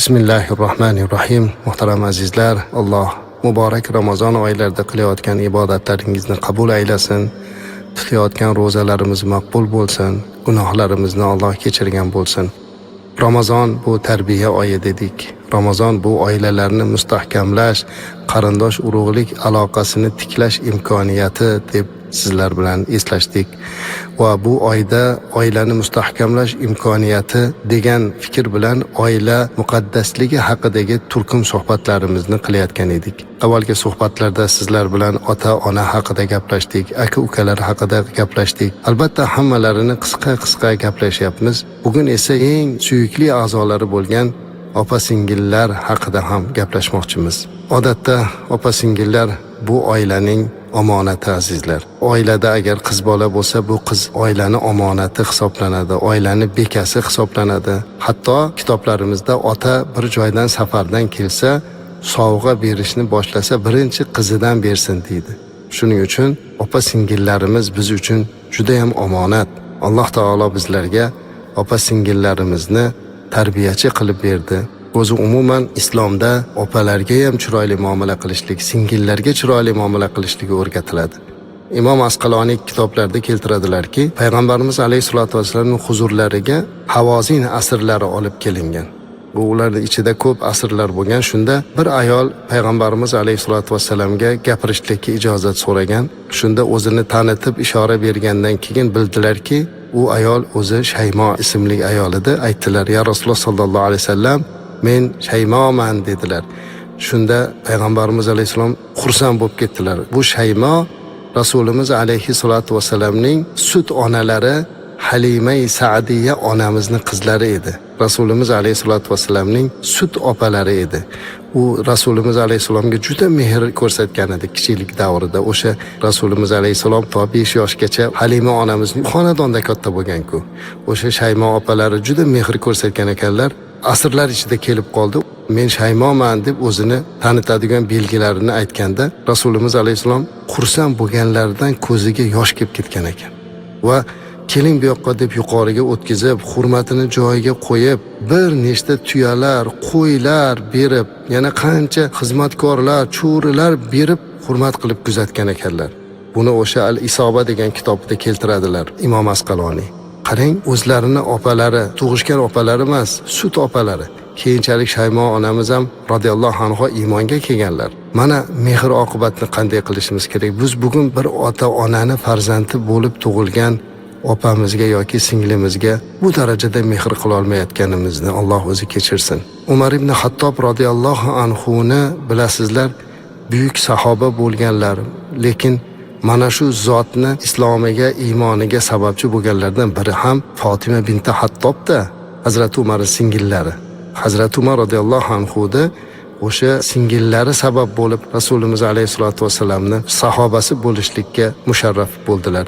Bismillahirrohmanirrohim. Muhtaram azizlar, Alloh muborak Ramazon oylarida qilayotgan ibodatlaringizni qabul aylasin. Tutayotgan ro'zalarimiz maqbul bo'lsin. Gunohlarimizni Alloh kechirgan bo'lsin. Ramazon bu tarbiya oyi dedik. Ramazon bu oilalarni mustahkamlash, qarindosh urug'lik aloqasini tiklash imkoniyati deb sizlar bilan eslashdik. Va bu oyda oilani mustahkamlash imkoniyati degan fikr bilan oila muqaddasligi haqidagi turkum suhbatlarimizni qilayotgan edik. Avvalgi suhbatlarda sizlar bilan ota-ona haqida gaplashdik, aka-ukalar haqida gaplashdik. Albatta hammalarini qisqa gaplashyapmiz. Bugun esa eng suyukli a'zolari bo'lgan opa-singillar haqida ham gaplashmoqchimiz. Odatda opa-singillar bu oilaning omonati azizlar. Oilada agar qiz bola bo'lsa, bu qiz oilani omonati hisoblanadi, oilani bekasi hisoblanadi. Hatto kitoblarimizda ota bir joydan safardan kelsa, sovg'a berishni boshlasa, birinchi qizidan bersin deydi. Shuning uchun opa-singillarimiz biz uchun juda ham omonat. Alloh taolo bizlarga opa-singillarimizni tarbiyachi qilib berdi. O'zi umuman islomda opalarga ham chiroyli muomala qilishlik, singillarga chiroyli muomala qilishlik o'rgatiladi. Imom Asqaloniy kitoblarida keltiradilarki, payg'ambarimiz alayhisolatu vasallamning huzurlariga Havozin asrlari olib kelingan. Bu ularning ichida ko'p asrlar bo'lgan. Shunda bir ayol payg'ambarimiz alayhisolatu vasallamga gapirishlikka ijozat so'ragan. Shunda o'zini tanitib ishora bergandan keyin bildilarki, u ayol o'zi Shaymo ismli ayol edi. Aytdilar: "Ya Rasululloh sallallohu alayhi vasallam, men Shaymoman" dedilar. Shunda payg'ambarimiz alayhisalom xursand bo'lib ketdilar. Bu Shaymo Rasulimiz alayhisolatu vasallamning sut onalari Halima Sa'diya onamizning qizlari edi. Rasulimiz alayhisolatu vasallamning sut opalari edi. U Rasulimiz alayhisalomga juda mehr ko'rsatgan edi kichiklik davrida. O'sha Rasulimiz alayhisalom to 5 yoshgacha Halima onamizning xonadonda katta bo'lgan-ku. O'sha Shaymo opalari juda mehr ko'rsatgan ekanlar. Asrlar ichida kelib qoldi. Men Shaymoman deb o'zini tanitadigan belgilarini aytganda, Rasulimiz alayhisalom xursand bo'lganlaridan ko'ziga yosh kelib ketgan ekan. Va keling bu yoqqa deb yuqoriga o'tkazib, hurmatini joyiga qo'yib, bir nechta tuyalar, qo'ylar berib, yana qancha xizmatkorlar, cho'rilar berib hurmat qilib kuzatgan ekanlar. Buni o'sha Al-Isoba degan kitobda keltiradilar Imom Asqaloniy. Qarang, o'zlarini opalari, tug'ishgan opalari emas, sut opalari. Keyinchalik Shaymo onamiz ham radhiyallohu anha iymonga kelganlar. Mana mehr oqibatni qanday qilishimiz kerak? Biz bugun bir ota-onani farzandi bo'lib tug'ilgan opamizga yoki singlimizga bu darajada mehr qila olmayotganimizni Alloh o'zi kechirsin. Umar ibn Hattob radhiyallohu anhu ni bilasizlar, buyuk sahoba bo'lganlar, lekin mana shu zotni islomiga, iymoniga sababchi bo'lganlardan biri ham Fatima binti Hattobda, Hazrat Umarning singillari. Hazrat Umar radhiyallohu anhu da o'sha singillari sabab bo'lib Rasulimiz alayhisolatu vasallamni sahobasi bo'lishlikka musharraf bo'ldilar.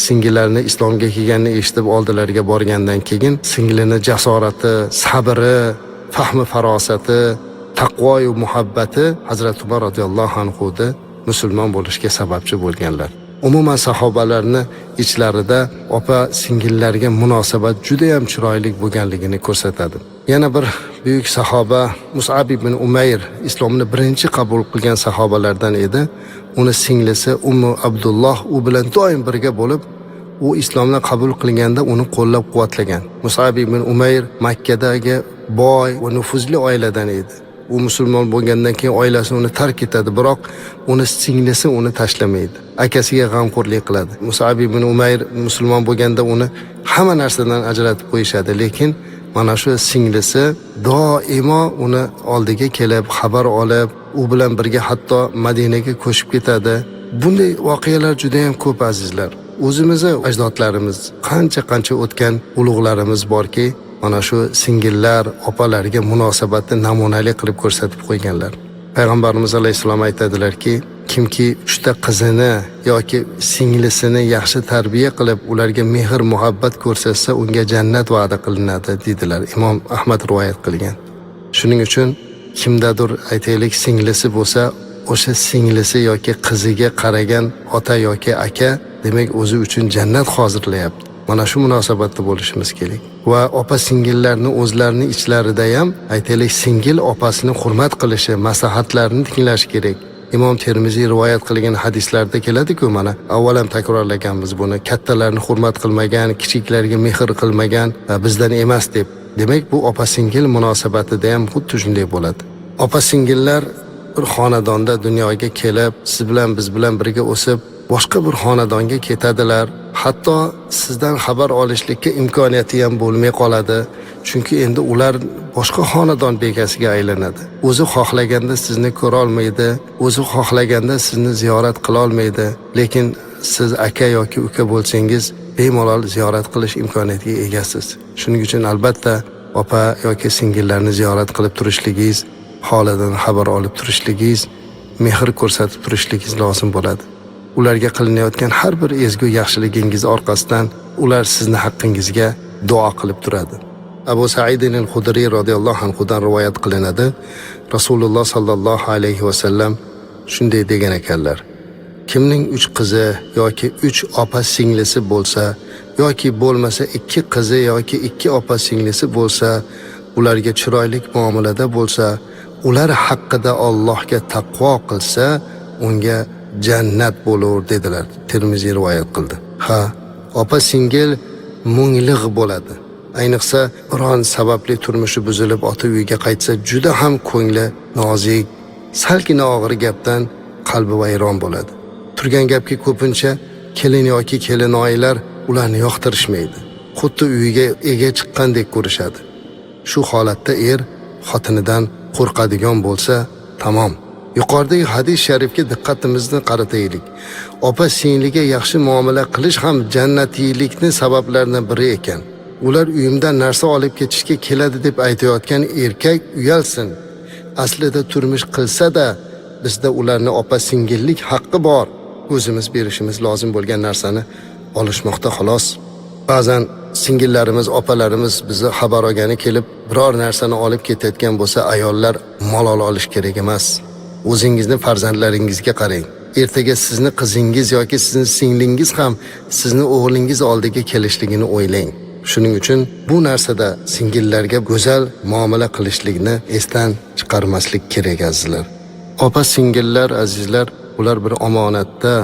Singillarini islomga kelganini eshitib oldilariga borgandan keyin singlini jasorati, sabri, fahmi farosati, taqvo va muhabbati Hazrat Umar radhiyallohu anhu da musulmon bo'lishga sababchi bo'lganlar. Umuman sahobalarni ichlarida opa singillarga munosabat juda ham chiroyli bo'lganligini ko'rsatadi. Yana bir buyuk sahoba Mus'ab ibn Umayr islomni birinchi qabul qilgan sahobalardan edi. Uni singlisi Ummu Abdulloh u bilan doim birga bo'lib, u islomni qabul qilganda uni qo'llab-quvvatlagan. Mus'ab ibn Umayr Makkadagi boy va nufuzli oiladan edi. U musulmon bo'lgandan keyin oilasi uni tark etadi, biroq uni singlisi uni tashlamaydi. Akasiga g'amxo'rlik qiladi. Mus'ab ibn Umayr musulmon bo'lganda uni hamma narsadan ajratib qo'yishadi, lekin mana shu singlisi doimo uni oldiga kelib, xabar olib, u bilan birga hatto Madinaga ko'chib ketadi. Bunday voqealar juda ham ko'p azizlar. O'zimizning ajdodlarimiz, qancha o'tgan ulug'larimiz borki, mana shu singillar opalarga munosabatni namunali qilib ko'rsatib qo'yganlar. Payg'ambarimiz alayhisalom aytadilarki, kimki 3 ta qizini yoki singlisini yaxshi tarbiya qilib, ularga mehr, muhabbat ko'rsatsa, unga jannat va'da qilinadi dedilar. Imom Ahmad rivoyat qilgan. Shuning uchun kimdadir aytaylik singlisi bo'lsa, o'sha singlisi yoki qiziga qaragan ota yoki aka, demak o'zi uchun jannat hozirlayapti. mana shu munosabatda bo'lishimiz kerak. Va opa singillarni o'zlarini ichlarida ham aytaylik singil opasini hurmat qilishi, maslahatlarini tinglash kerak. Imom Termiziy rivoyat qilgan hadislarda keladi-ku, mana avval ham takrorlaganmiz buni. Kattalarni hurmat qilmagan, kichiklarga mehr qilmagan bizdan emas deb. Demak, bu opa singil munosabatida ham xuddi shunday bo'ladi. Opa singillar bir xonadonda dunyoga kelib, siz bilan biz bilan birga o'sib, boshqa bir xonadonga ketadilar. Hatto sizdan xabar olishlikka imkoniyati ham bo'lmay qoladi. Chunki endi ular boshqa xonadon bekasiga aylanadi. O'zi xohlaganda sizni ko'ra olmaydi, o'zi xohlaganda sizni ziyorat qila olmaydi. Lekin siz aka yoki uka bo'lsangiz, bemalol ziyorat qilish imkoniyatiga egasiz. Shuning uchun albatta opa yoki singillarni ziyorat qilib turishligingiz, holidan xabar olib turishligingiz, mehr ko'rsatib turishligingiz lozim bo'ladi. Ularga qilinayotgan har bir ezgu yaxshiligingiz orqasidan ular sizni haqqingizga duo qilib turadi. Abu Sa'id al-Khudri radhiyallohu anhudan rivoyat qilinadi. Rasululloh sallallohu alayhi va sallam shunday degan ekanlar: kimning 3 qizi yoki 3 opa singlisi bo'lsa yoki bo'lmasa 2 qizi yoki 2 opa singlisi bo'lsa, ularga chiroyli muomalada bo'lsa, ular haqida Allohga taqvo qilsa, unga jannat bo'lar dedilar. Termiziy rivoyat qildi. Ha, opa singil munglig' bo'ladi. Ayniqsa biron sababli turmushi buzilib ota uyiga qaytsa, juda ham ko'ngli nozik, salgina og'ir gapdan qalbi vayron bo'ladi. Turgan gapga ko'pincha kelin yoki kelinoyilar ularni yoqtirishmaydi. Xuddi uyiga ega chiqqandek ko'rishadi. Shu holatda xotinidan qo'rqadigan bo'lsa, tamom. Yuqoridagi hadis sharifga diqqatimizni qarataylik. Opa singliga yaxshi muomala qilish ham jannatiylikni sabablaridan biri ekan. Ular uyimdan narsa olib ketishga keladi deb aytayotgan erkak uyalsin. Aslida turmush qilsa-da, bizda ularni opa singillik haqqi bor. O'zimiz berishimiz lozim bo'lgan narsani olishmoqda xolos. Ba'zan singillarimiz, opalarimiz bizni xabar olgani kelib, biror narsani olib ketayotgan bo'lsa, ayollar malol olish kerak emas. O'zingizni farzandlaringizga qarang. Ertaga sizni qizingiz yoki sizni singlingiz ham sizni o'g'lingiz oldiga kelishligini o'ylang. Shuning uchun bu narsada singillarga go'zal muomala qilishlikni esdan chiqarmaslik kerak azizlar. Opa singillar azizlar, ular bir omonatda.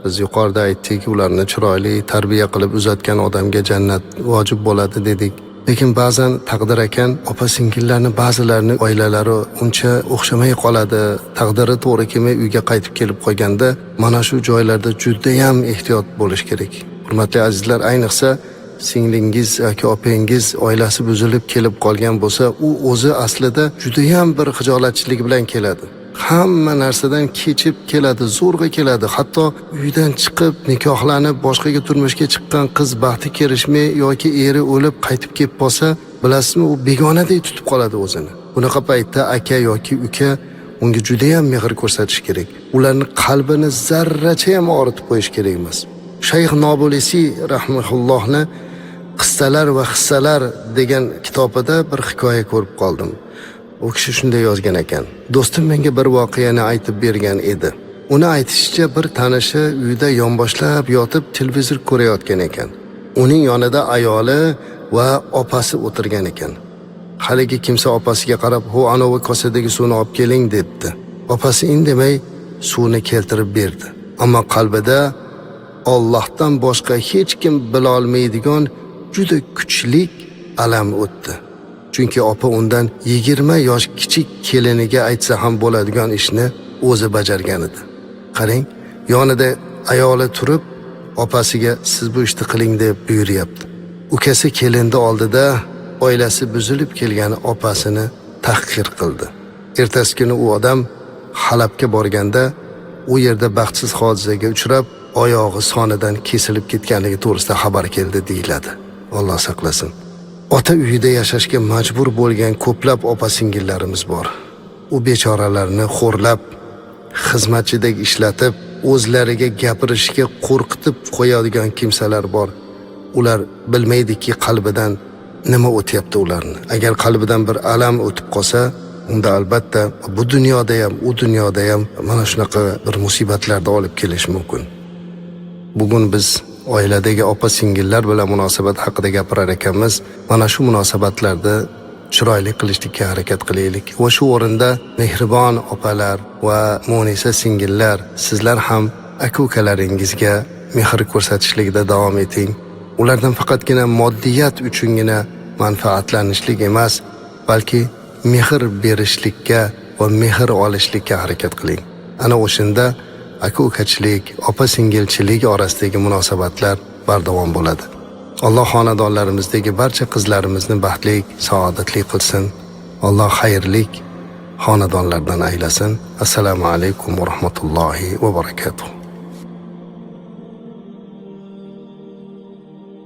Biz yuqorida aytdik, ularni chiroyli tarbiya qilib uzatgan odamga jannat vojib bo'ladi dedik. Lekin ba'zan taqdir ekan, opa singillarni ba'zilarini oilalari uncha o'xshamay qoladi. Taqdiri to'g'ri kelmay uyga qaytib kelib qolganda, mana shu joylarda juda ham ehtiyot bo'lish kerak. Hurmatli azizlar, ayniqsa singlingiz yoki opangiz oilasi buzilib kelib qolgan bo'lsa, u o'zi aslida juda ham bir xijolatchilik bilan keladi. Hamma narsadan kechib keladi, zo'rg'a keladi. Hatto uydan chiqib, nikohlanib, boshqaga turmushga chiqqan qiz baxti kelishmay yoki eri o'lib qaytib kelib qolsa, bilasizmi, u begonadek tutib qoladi o'zini. Bunaqa paytda aka yoki uka unga juda ham mehr ko'rsatish kerak. Ularning qalbini zarracha ham og'ritib qo'yish kerak emas. Shayx Nobulisi rahimahullohni Qissalar va hissalar degan kitobida bir hikoya ko'rib qoldim. U kishi shunday yozgan ekan. Do'stim menga bir voqeani aytib bergan edi. Uni aytishicha, bir tanishi uyda yonboshlab yotib televizor ko'rayotgan ekan. Uning yonida ayoli va opasi o'tirgan ekan. Haligi kimsa opasiga qarab, "Ho, anovi kosadagi suvni olib keling" debdi. Opasi indamay suvni keltirib berdi. Ammo qalbida Allohdan boshqa hech kim bila olmaydigan juda kuchlik alam o'tdi. Chunki opa undan 20 yosh kichik keliniga aytsa ham bo'ladigan ishni o'zi bajargan edi. Qarang, yonida ayoli turib, opasiga "Siz bu ishni qiling" deb buyuryapti. Ukasi kelindi oldida oilasi buzilib kelgan opasini tahqir qildi. Ertasi kuni u odam Halabga borganda, u yerda baxtsiz hodisaga uchrab, oyog'i sonidan kesilib ketganligi to'g'risida xabar keldi deyiladi. Alloh saqlasin. Ota uyida yashashga majbur bo'lgan ko'plab opa-singillarimiz bor. U bechoralarni xo'rlab, xizmatchidek ishlatib, o'zlariga gapirishga qo'rqitib qo'yadigan kimsalar bor. Ular bilmaydiki qalbidan nima o'tyapti ularni. Agar qalbidan bir alam o'tib qolsa, unda albatta bu dunyoda ham, u dunyoda ham mana shunaqa bir musibatlarga olib kelish mumkin. Bugun biz oiladagi opa singillar bilan munosabat haqida gapirar ekanmiz. Mana shu munosabatlarda chiroyli qilishlikka harakat qilaylik. Va shu o'rinda mehribon opalar va Munisa singillar, sizlar ham aka-ukalaringizga mehr ko'rsatishlikda davom eting. Ulardan faqatgina moddiyat uchungina manfaatlanishlik emas, balki mehr berishlikka va mehr olishlikka harakat qiling. Ana o'shanda aka-ukachilik, opa-singilchilik orasidagi munosabatlar bardavom bo'ladi. Alloh xonadonlarimizdagi barcha qizlarimizni baxtli, saodatli qilsin. Alloh xayrlik xonadonlardan aylasin. Assalomu alaykum va rahmatullohi va barakatuh.